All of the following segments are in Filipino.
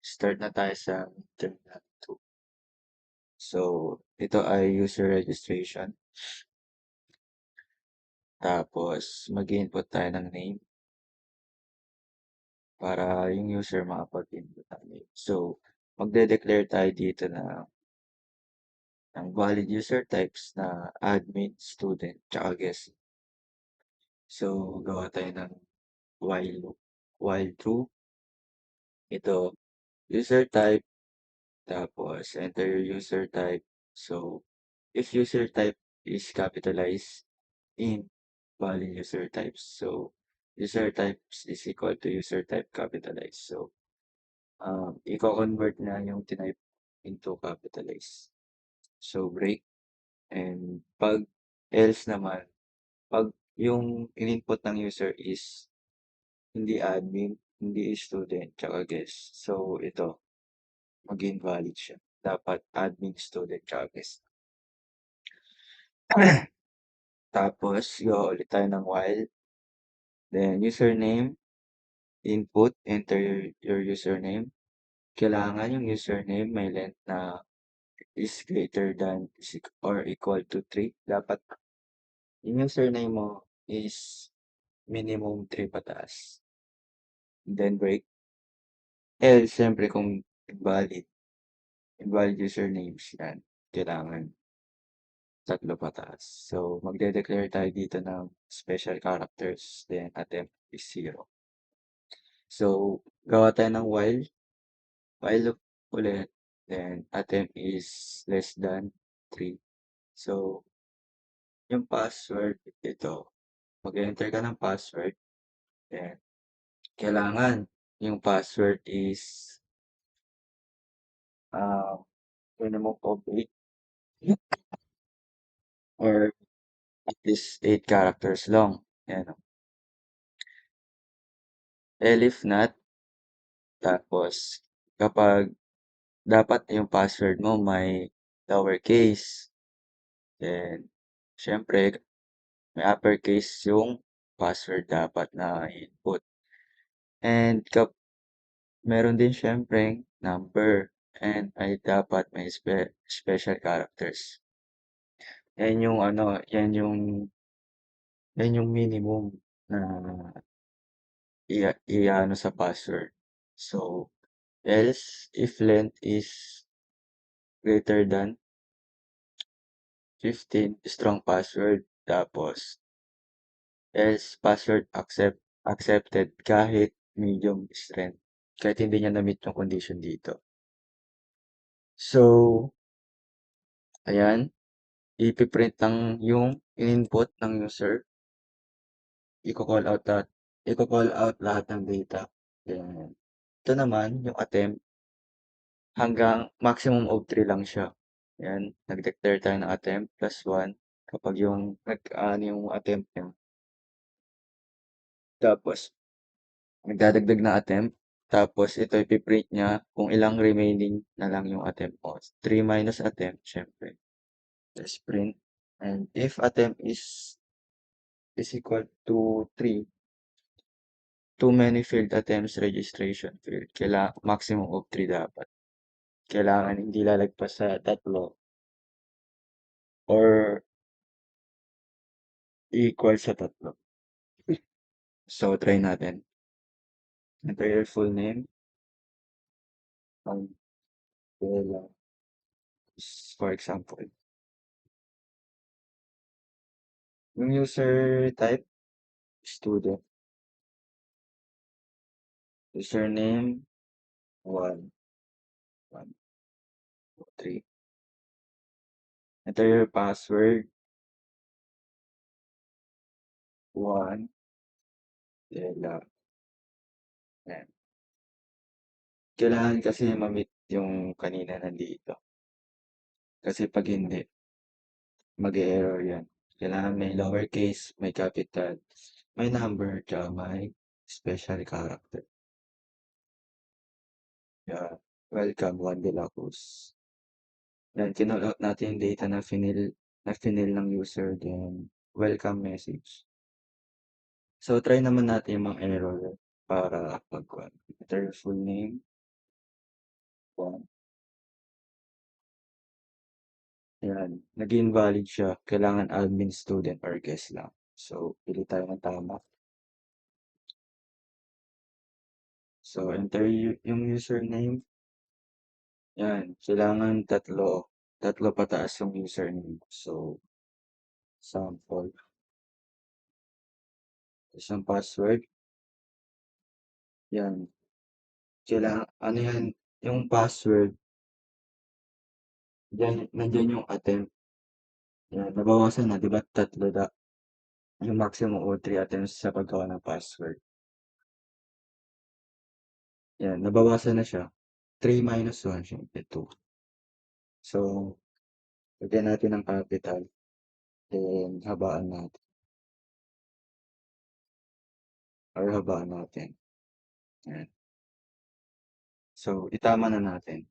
Start na tayo sa Terminal 2. So, ito ay user registration. Tapos, mag-input tayo ng name para yung user makapag-input ng name. So, magde-declare tayo dito ng valid user types na admin, student, tsaka guest. So, gawa tayo ng while loop. While true, ito, user type, tapos enter your user type. So, if user type is capitalized in valid user types. So, user types is equal to user type capitalized. So, i-convert na yung tinype into capitalized. So, break. And pag else naman, pag yung in-input ng user is hindi admin, hindi student, tsaka guest. So, ito, mag-invalid siya. Dapat admin, student, tsaka guest. Tapos, gawa ulit tayo ng while. Then, username, input, enter your username. Kailangan yung username may length na is greater than or equal to 3. Dapat yung username mo is minimum 3 pataas. Then break. Else, siyempre kung invalid usernames yan, kailangan 3 pataas. So, magde-declare tayo dito ng special characters, then attempt is 0. So, gawa tayo ng while loop ulit, then attempt is less than 3. So, yung password, ito, mag-enter ka ng password, then kailangan yung password is minimum of 8 or at least 8 characters long. Yan. If not, tapos kapag dapat yung password mo may lowercase, then syempre may uppercase yung password dapat na input. And meron din syempre number and ay dapat may special characters. Yan yung minimum na i-ano sa password. So, else if length is greater than 15, strong password, tapos else password accepted kahit medium strength. Kahit hindi niya na-meet yung condition dito. So, ayan, ipiprint lang yung input ng user. Iko-call out lahat ng data. Then, ito naman, yung attempt, hanggang maximum of 3 lang siya. Ayan, nag-declare tayo ng attempt plus 1 kapag yung yung attempt niya. Tapos, magdadagdag na attempt. Tapos, ito ipiprint niya kung ilang remaining na lang yung attempt mo. 3 minus attempt, syempre. Tapos, print. And if attempt is equal to 3, too many failed attempts registration failed. Maximum of 3 dapat. Kailangan hindi lalagpas sa 3 or equal sa 3. So, try natin. Enter your full name. Ang for example. Yung user type, student. Username, 1, 1, 2, 3. Enter your password, 1, Dela. Yan. Kailangan kasi ma-meet yung kanina nandito. Kasi pag hindi, mag-error yan. Kailangan may lowercase, may capital, may number, tsaka may special character. Yeah. Welcome, Juan de la Cruz. Then, kinall out natin yung data na finil ng user, then welcome message. So, try naman natin yung mga error para enter your full name, Yan, yan. Nag-invalid siya. Kailangan admin, student, or guest lang. So, pili tayo ng tama. So, enter yung username. Yan. Kailangan tatlo. Tatlo pataas yung username. So, sample. Isang password. Yan. Kailangan, ano yan, yung password, dyan, nandyan yung attempt. Yan. Nabawasan na, di ba? Tatlo da. Yung maximum o 3 attempts sa paggawa ng password. Yan. Nabawasan na siya. 3 minus 1, syempre 2. So, lagyan natin ng capital. Then, habaan natin. Or habaan natin. Yan. So, itama na natin.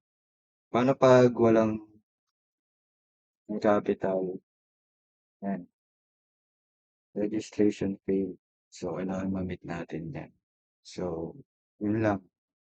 Paano pag walang capital? Yan. Registration failed. So, kailangan ma-meet natin yan. So, yun lang.